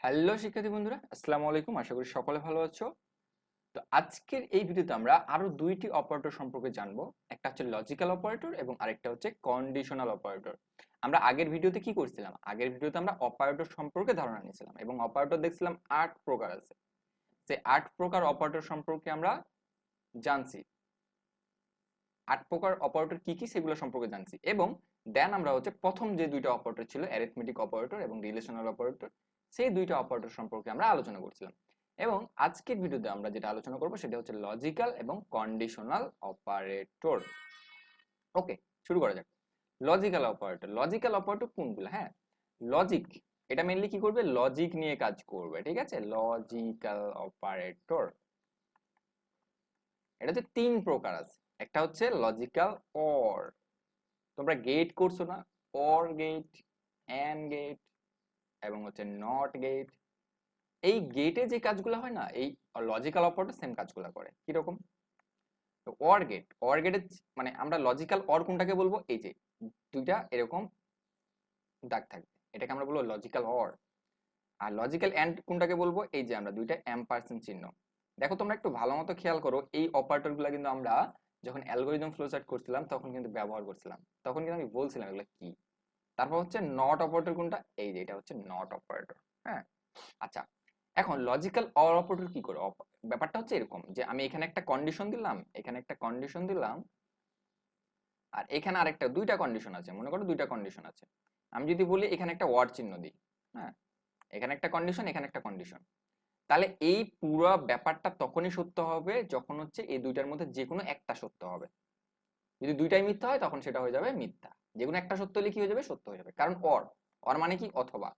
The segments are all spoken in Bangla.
হ্যালো শিক্ষার্থী বন্ধুরা, আসসালামু আলাইকুম। আশা করি সকলে ভালো আছো। তো আজকের এই ভিডিওতে আমরা আরো দুইটি অপারেটর সম্পর্কে জানবো। একটা হচ্ছে লজিক্যাল অপারেটর এবং আরেকটা হচ্ছে কন্ডিশনাল অপারেটর। আমরা আগের ভিডিওতে কি করছিলাম? আগের ভিডিওতে আমরা অপারেটর সম্পর্কে ধারণা নিয়েছিলাম এবং অপারেটর দেখছিলাম 8 প্রকার আছে। সেই 8 প্রকার অপারেটর সম্পর্কে আমরা জানছি। 8 প্রকার অপারেটর কি কি সেগুলো সম্পর্কে জানছি এবং দেন আমরা হচ্ছে প্রথম যে দুইটা অপারেটর ছিল অ্যারিথমেটিক অপারেটর এবং রিলেশনাল অপারেটর, সেই দুইটা অপারেটর সম্পর্কে আমরা আলোচনা করছিলাম। এবং আজকের ভিডিওতে আমরা যেটা আলোচনা করব সেটা হচ্ছে লজিক্যাল এবং কন্ডিশনাল অপারেটর। ওকে, শুরু করা যাক। লজিক্যাল অপারেটর কোনগুলো? হ্যাঁ, লজিক এটা মেইনলি কি করবে? লজিক নিয়ে কাজ করবে, ঠিক আছে? লজিক্যাল অপারেটর এটাতে তিন প্রকার আছে। একটা হচ্ছে লজিক্যাল অর, তোমরা গেট করছো না? অর গেট, এন্ড গেট এবং হচ্ছে নট গেট। এই গেটে যে কাজগুলো হয় না, এই লজিক্যাল অপারেটর সেম কাজগুলো করে। কিরকম? তো অর গেটে মানে আমরা লজিক্যাল অর কোনটাকে বলবো? এই যে দুইটা এরকম দাগ থাকবে, এটাকে আমরা বলবো লজিক্যাল অর। আর লজিক্যাল এন্ড কোনটাকে বলবো? এই যে আমরা দুইটা এম্পারসেন্ট চিহ্ন। দেখো তোমরা একটু ভালো মতো খেয়াল করো, এই অপারেটর গুলা কিন্তু আমরা যখন অ্যালগোরিদম ফ্লোচার্ট করছিলাম তখন কিন্তু ব্যবহার করছিলাম, তখন কিন্তু আমি বলছিলাম এগুলো কি। তারপর হচ্ছে নট অপারেটর কোনটা? এই যে এটা হচ্ছে নট অপারেটর। হ্যাঁ, আচ্ছা, এখন লজিক্যাল অর অপারেটর কি করে? ব্যাপারটা হচ্ছে এরকম যে আমি এখানে একটা কন্ডিশন দিলাম, এখানে একটা কন্ডিশন দিলাম, আর এখানে আরেকটা দুইটা কন্ডিশন আছে। মনে করো দুইটা কন্ডিশন আছে। আমি যদি বলি এখানে একটা ওয়ার্ড চিহ্ন দিই, হ্যাঁ, এখানে একটা কন্ডিশন, এখানে একটা কন্ডিশন, তাহলে এই পুরো ব্যাপারটা তখনই সত্য হবে যখন হচ্ছে এই দুইটার মধ্যে যে কোনো একটা সত্য হবে। যদি দুইটাই মিথ্যা হয় তখন সেটা হয়ে যাবে মিথ্যা। যে কোনো একটা সত্য হলে কি হয়ে যাবে? সত্য হয়ে যাবে। কারণ অর, অর মানে কি? অথবা।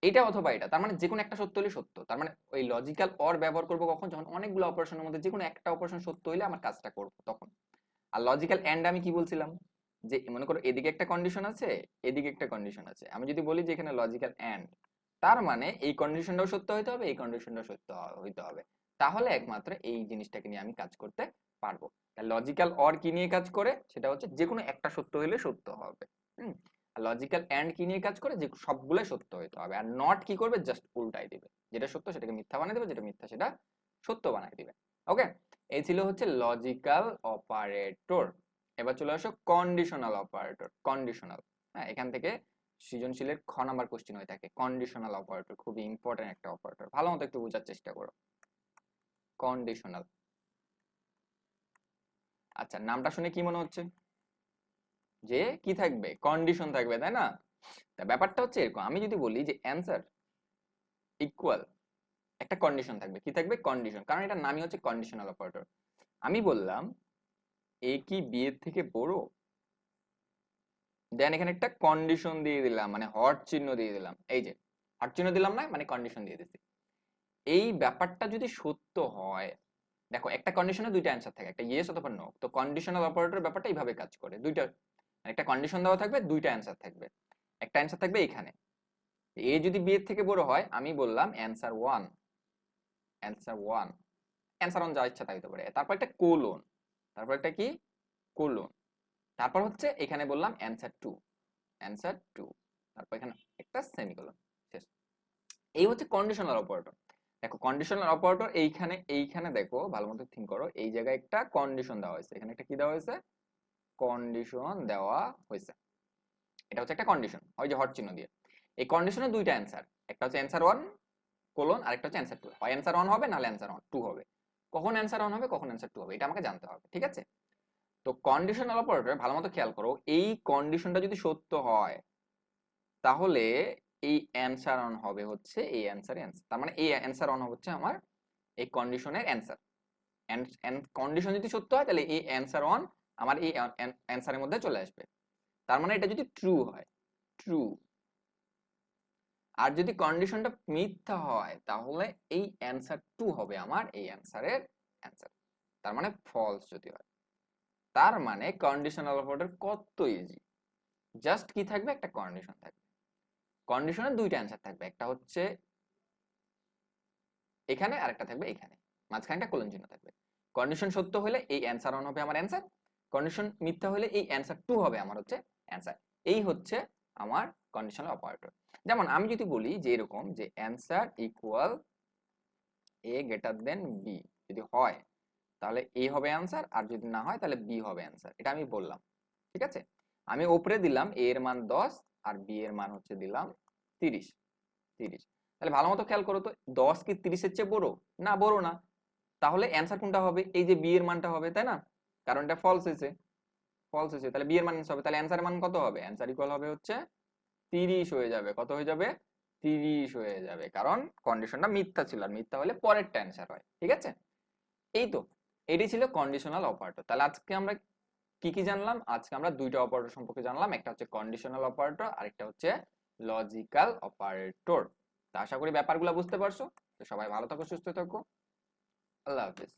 এটা অথবা এটা, তার মানে যে কোনো একটা সত্য হলে সত্য। তার মানে ওই লজিক্যাল অর ব্যবহার করবো কখন? যখন অনেকগুলো অপারেশনের মধ্যে যে কোনো একটা অপারেশন সত্য হলে আমার কাজটা করবো তখন। আর লজিক্যাল এন্ড আমি কি বলছিলাম? যে মনে করো এদিকে একটা কন্ডিশন আছে, এদিকে একটা কন্ডিশন আছে, আমি যদি বলি যে এখানে লজিক্যাল এন্ড, তার মানে এই কন্ডিশনটাও সত্য হইতে হবে, এই কন্ডিশনটাও সত্য হইতে হবে, তাহলে একমাত্র এই জিনিসটাকে নিয়ে আমি কাজ করতে পারবো। লজিক্যাল অর কি নিয়ে কাজ করে? সেটা হচ্ছে যে কোনো একটা সত্য হইলে সত্য হবে। হুম, আর লজিক্যাল এন্ড কি নিয়ে কাজ করে? যে সবগুলাই সত্য হইতে হবে। আর নট কি করবে? জাস্ট উল্টাই দিবে, যেটা সত্য সেটাকে মিথ্যা বানিয়ে দিবে, যেটা মিথ্যা সেটা সত্য বানিয়ে দিবে। ওকে, এই ছিল হচ্ছে লজিক্যাল অপারেটর। এবার চলে আসো কন্ডিশনাল অপারেটর। কন্ডিশনাল, হ্যাঁ, এখান থেকে সৃজনশীলের খ নাম্বার কোশ্চেন হয়ে থাকে। কন্ডিশনাল অপারেটর খুবই ইম্পর্টেন্ট একটা অপারেটর, ভালো মতো একটু বোঝার চেষ্টা করো। কন্ডিশনাল, আচ্ছা, নামটা শুনে কি মনে হচ্ছে? যে কি থাকবে? কন্ডিশন থাকবে, তাই না? তা ব্যাপারটা হচ্ছে এরকম, আমি যদি বলি যে অ্যান্সার ইকুয়াল, একটা কন্ডিশন থাকবে। কি থাকবে? কন্ডিশন, কারণ এটার নামই হচ্ছে কন্ডিশনাল অপারেটর। আমি বললাম এ কি বি এর থেকে বড়, দেন এখানে একটা কন্ডিশন দিয়ে দিলাম, মানে হট চিহ্ন দিয়ে দিলাম। এই যে হট চিহ্ন দিলাম না, মানে কন্ডিশন দিয়ে দিচ্ছি। এই ব্যাপারটা যদি সত্য হয়, দেখো একটা কন্ডিশনে দুইটা অ্যান্সার থাকে, একটা ইয়েস অথবা নো। তো কন্ডিশনাল অপারেটর ব্যাপারটা এইভাবে কাজ করে, দুইটা একটা কন্ডিশন দেওয়া থাকবে, দুইটা অ্যান্সার থাকবে। একটা অ্যান্সার থাকবে এখানে, এ যদি বি এর থেকে বড় হয়, আমি বললাম answer one, answer one, answer one যা ইচ্ছা তাই হতে পারে। তারপর একটা কোলন, তারপর একটা কি? কোলন। তারপর হচ্ছে এখানে বললাম অ্যান্সার টু, অ্যান্সার টু, তারপর এখানে একটা সেমিকোলন, শেষ। এই হচ্ছে কন্ডিশনাল অপারেটর। দেখো কন্ডিশনাল অপারেটর এইখানে, এইখানে দেখো ভালো মতো থিঙ্ক করো, এই জায়গায় একটা কন্ডিশন দেওয়া হয়েছে, এখানে একটা কি দেওয়া হয়েছে? কন্ডিশন দেওয়া হয়েছে। এটা হচ্ছে একটা কন্ডিশন, ওই যে হট চিহ্ন দিয়ে। এই কন্ডিশনে দুইটা অ্যান্সার, একটা হচ্ছে অ্যান্সার ওয়ান কোলন, আরেকটা হচ্ছে অ্যান্সার টু। হয় অ্যান্সার ওয়ান হবে, নাহলে অ্যান্সার টু হবে। কখন অ্যান্সার ওয়ান হবে, কখন অ্যান্সার টু হবে, এটা আমাকে জানতে হবে, ঠিক আছে? তো কন্ডিশনাল অপারেটর ভালো মতো খেয়াল করো, এই কন্ডিশনটা যদি সত্য হয় তাহলে এই অ্যান্সার অন হবে হচ্ছে এই অ্যান্সার অ্যান্সার, তার মানে এই অ্যান্সার অন হচ্ছে আমার এই কন্ডিশনের অ্যান্সার। কন্ডিশন যদি সত্য হয় তাহলে এই অ্যান্সার অন আমার এই অ্যান্সারের মধ্যে চলে আসবে। তার মানে এটা যদি ট্রু হয়, ট্রু। আর যদি কন্ডিশনটা মিথ্যা হয় তাহলে এই অ্যান্সার টু হবে আমার এই অ্যান্সারের অ্যান্সার, তার মানে ফলস যদি হয়। তার মানে কন্ডিশনাল অপারেটর কত ইজি, জাস্ট কি থাকবে? একটা কন্ডিশন থাকবে, কন্ডিশনের দুইটা অ্যান্সার থাকবে, একটা হচ্ছে এখানে আর একটা থাকবে এখানে, মাঝখানে একটা কোলন চিহ্ন থাকবে। কন্ডিশন সত্য হলে এই অ্যান্সার অন হবে আমার অ্যান্সার, কন্ডিশন মিথ্যা হলে এই অ্যান্সার টু হবে আমার হচ্ছে অ্যান্সার। এই হচ্ছে আমার কন্ডিশনাল অপারেটর। যেমন আমি যদি বলি যে এরকম যে অ্যান্সার ইকুয়াল এ গ্রেটার দেন বি, যদি হয় তাহলে এ হবে অ্যান্সার, আর যদি না হয় তাহলে বি হবে অ্যান্সার। এটা আমি বললাম, ঠিক আছে। আমি ওপরে দিলাম এ এর মান 10 আর বি এর মান হচ্ছে দিলাম 30। তাহলে ভালো মতো খেয়াল করো তো, 10 কি 30 এর চেয়ে বড়? না, বড় না। তাহলে অ্যান্সার কোনটা হবে? এই যে বি এর মানটা হবে, তাই না? কারণ এটা ফলস হয়েছে, তাহলে বি এর মান হবে, তাহলে অ্যান্সারের মান কত হবে? অ্যান্সার ইকুয়াল হবে হচ্ছে 30 হয়ে যাবে। কত হয়ে যাবে? 30 হয়ে যাবে, কারণ কন্ডিশনটা মিথ্যা ছিল, আর মিথ্যা হলে পরেরটা অ্যান্সার হয়, ঠিক আছে। এই তো, এটি ছিল কন্ডিশনাল অপারেটর। তাহলে আজকে আমরা কি কি জানলাম? আজকে আমরা দুইটা অপারেটর সম্পর্কে জানলাম, একটা হচ্ছে কন্ডিশনাল অপারেটর আর একটা হচ্ছে লজিক্যাল অপারেটর। তা আশা করি ব্যাপারগুলো বুঝতে পারছো। তো সবাই ভালো থাকো, সুস্থ থাকো, আল্লাহ হাফেজ।